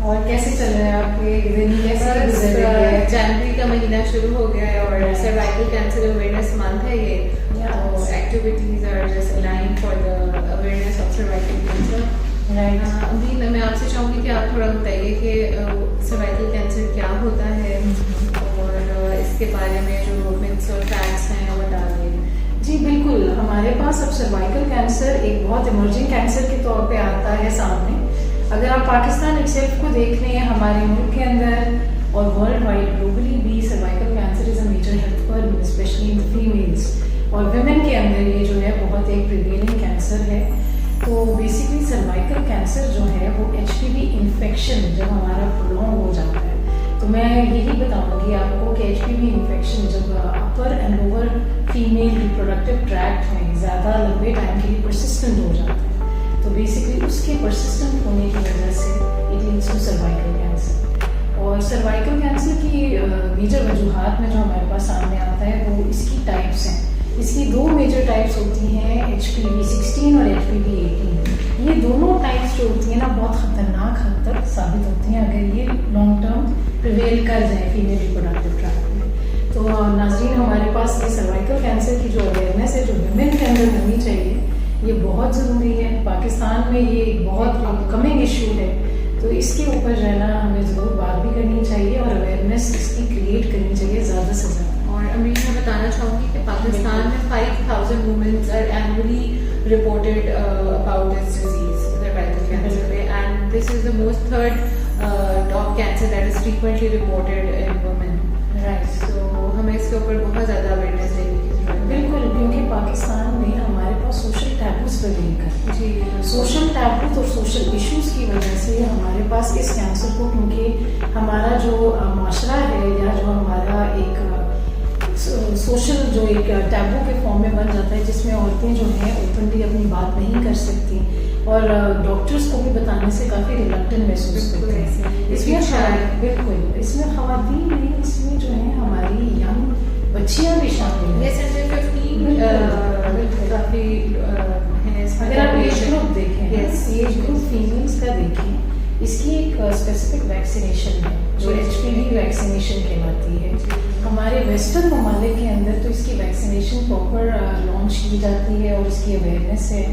اور کیسے چل رہے ہیں آپ کے دن؟ کیسے جنوری کا مہینہ شروع ہو گیا ہے اور سروائکل کینسر اویئرنیس منتھ ہے یہ. تو activities are just aligned for the awareness of cervical cancer. امید میں آپ سے چاہوں گی کہ آپ تھوڑا بتائیے کہ سروائکل کینسر کیا ہوتا ہے اور اس کے بارے میں جو متس اور فیکٹس ہیں وہ بتا دیں. جی بالکل. ہمارے پاس اب سروائکل کینسر ایک بہت ایمرجنگ کینسر کے طور پہ آتا ہے سامنے. اگر آپ پاکستان ایک سیلف کو دیکھ لیں، ہمارے ملک کے اندر اور ورلڈ وائڈ گلوبلی بھی cervical cancer is a major health problem, especially in females اور ویمن کے اندر. یہ جو ہے بہت ایک پریویلنگ کینسر ہے. تو بیسکلی سروائکل کینسر جو ہے وہ HPV انفیکشن جب ہمارا پرولونگ ہو جاتا ہے، تو میں یہی بتاؤں گی آپ کو کہ HPV انفیکشن جب upper and lower female reproductive tract میں زیادہ لمبے ٹائم کے لیے پرسسٹنٹ ہو جاتا ہے، تو بیسکلی اس کے پرسسٹنٹ ہونے کی وجہ سے it leads to cervical cancer. اور سروائکل کینسر کی میجر وجوہات میں جو ہمارے پاس سامنے آتا ہے وہ اس کی ٹائپس ہیں. اس کی دو میجر ٹائپس ہوتی ہیں، HPV-16 اور HPV-18. یہ دونوں ٹائپس جو ہوتی ہیں نا بہت خطرناک حد تک ثابت ہوتی ہیں اگر یہ لانگ ٹرم پریویل کر جائیں فیمیل ریپروڈکٹیو ٹریکٹ میں. تو ناظرین، ہمارے پاس یہ سروائکل کینسر کی جو اویئرنیس ہے جو ویمن کے اندر ہونی چاہیے، یہ بہت ضروری ہے. پاکستان میں یہ ایک بہت اپ کمنگ ایشو ہے، تو اس کے اوپر جو ہے نا ہمیں ضرور بات بھی کرنی چاہیے اور اویئرنیس اس کی کریٹ کرنی چاہیے زیادہ سے زیادہ. اور امیر میں بتانا چاہوں گی کہ پاکستان میں 5000 womens are annually reported about this disease cervical cancer, and this is the most third top cancer that is frequently reported in women. Right. تو ہمیں اس کے اوپر بہت زیادہ اویئرنیس دینے کی ضرورت ہے. بالکل، کیونکہ پاکستان میں ہمارے پاس سوشل ٹیبوز پریویل کرتے ہیں. جی، سوشل ٹیبوز اور سوشل ایشوز کی وجہ سے ہمارے پاس اس کینسر کو، کیونکہ ہمارا جو معاشرہ ہے یا جو ہمارا ایک سوشل جو ایک ٹیبو کے فارم میں بن جاتا ہے جس میں عورتیں جو ہیں اوپنلی اپنی بات نہیں کر سکتی اور ڈاکٹرز کو بھی بتانے سے کافی ریلکٹنٹ محسوس کرتے ہیں. اس میں بالکل اس میں خواتین نہیں، اس میں جو ہے ہماری ینگ بچیاں بھی شامل ہیں. اگر آپ ایج گروپ دیکھیں، ایج گروپ فیمیلس کا دیکھیں، اس کی ایک اسپیسیفک ویکسینیشن ہے جو HPV ویکسینیشن کہلاتی ہے. ہمارے ویسٹرن ممالک کے اندر تو اس کی ویکسینیشن پراپر لانچ کی جاتی ہے اور اس کی اویئرنیس ہے.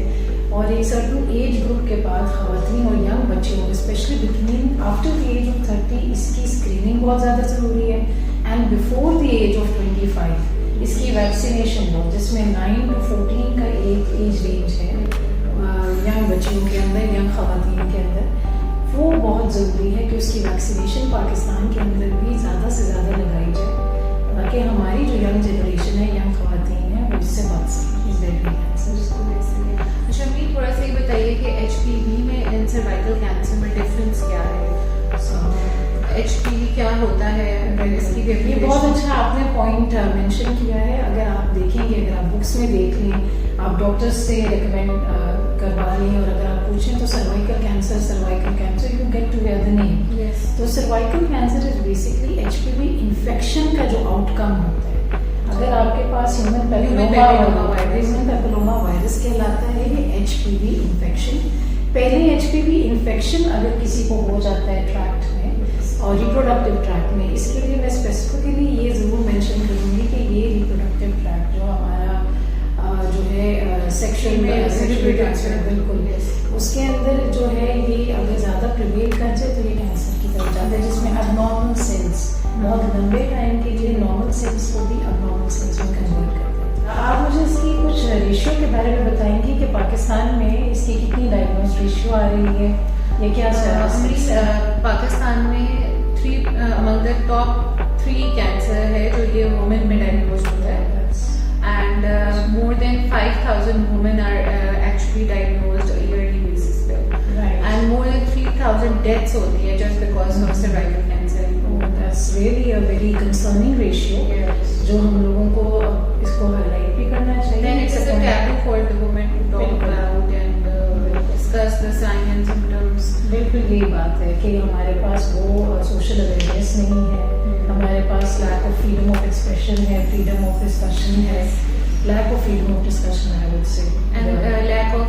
اور ایک سرٹن ایج گروپ کے بعد خواتین اور ینگ بچوں کو especially between after the age of 30 اس کی اسکریننگ بہت زیادہ ضروری ہے. And before the age of 25 اس کی ویکسینیشن ہو، جس میں 9 to 14 کا ایک ایج رینج ہے ینگ بچیوں کے اندر، ینگ خواتین کے اندر. وہ بہت ضروری ہے کہ اس کی ویکسینیشن پاکستان کے اندر بھی زیادہ سے زیادہ لگائی جائے تاکہ ہماری جو ینگ جنریشن ہے، ینگ خواتین ہیں، وہ اس سے بچ سکیں. اچھا امید، تھوڑا سا یہ بتائیے کہ HPV میں ان سروائکل کینسر میں ڈفرینس کیا ہے؟ HPV کیا ہوتا ہے؟ اس کی یہ بہت اچھا آپ نے پوائنٹ مینشن کیا ہے. اگر آپ دیکھیں گے، اگر آپ بکس میں دیکھ لیں، آپ ڈاکٹر سے ریکمینڈ کروا لیں اور اگر آپ پوچھیں تو cervical cancer you get to hear the name. تو cervical cancer is basically HPV infection کا جو آؤٹ کم ہوتا ہے. اگر آپ کے پاس ہیومن پیپلوما وائرس کہلاتا ہے یہ HPV انفیکشن. پہلے HPV انفیکشن اگر کسی کو ہو جاتا ہے ٹریکٹ میں اور ریپروڈکٹیو ٹریکٹ میں، اس کے لیے میں اسپیسیفکلی یہ ضرور مینشن کروں گی کہ یہ ریپروڈکٹیو ٹریکٹ جو ہمارا جو ہے سیکشن بالکل اس کے اندر جو ہے یہ اگر زیادہ پریویل کر جائے تو یہ کینسر کی طرف جاتا ہے، جس میں اب نارمل سیلس بہت لمبے ٹائم کے لیے نارمل سیلس کو بھی اب نارمل سیلس میں کنورٹ کرتے ہیں. آپ مجھے اس کی کچھ ریشیو کے بارے میں بتائیں گے کہ پاکستان میں اس کی کتنی ڈائگنوز ریشیو آ رہی ہے یا کیا؟ پاکستان میں among the top 3 کینسر ہے جو یہ وومن میں ڈائگنوز ہوتا ہے. And more than 5,000 women are actually diagnosed yearly basis پہ. And more than 3,000 deaths ہوتی ہے just because of cervical cancer. That's really a very concerning ratio. جو ہم لوگوں کو اس کو ہائی لائٹ بھی کرنا چاہیے. Then it's a taboo for the women to talk about and discuss the signs and symptoms. بالکل یہی بات ہے کہ ہمارے پاس وہ سوشل اویئرنیس نہیں ہے، ہمارے پاس lack of freedom of expression ہے، فریڈم آف ڈسکشن ہے، lack of freedom of discussion I would say. And lack of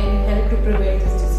can help to prevent this disease.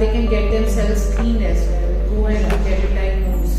they can get themselves cleaned as well, go and get it diagnosed.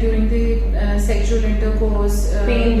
during the sexual intercourse pain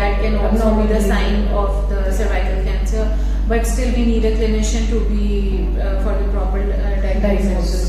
that can also be the sign of the cervical cancer, but still we need a clinician to be for the proper diagnosis.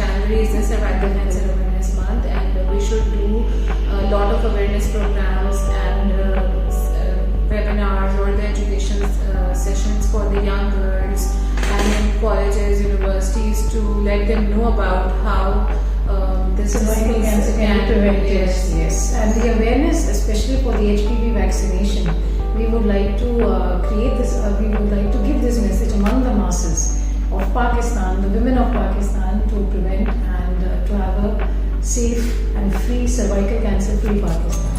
January is the cervical cancer awareness month, and we should do a lot of awareness programs and webinars or the education sessions for the young girls and in colleges, universities, to let them know about how this Cervical disease cancer can be prevented. Yes. Yes, and the awareness, especially for the HPV vaccination, we would like to create this. We would like to give this message among the masses of Pakistan, the women of Pakistan, to prevent and to have a safe and free cervical cancer-free Pakistan.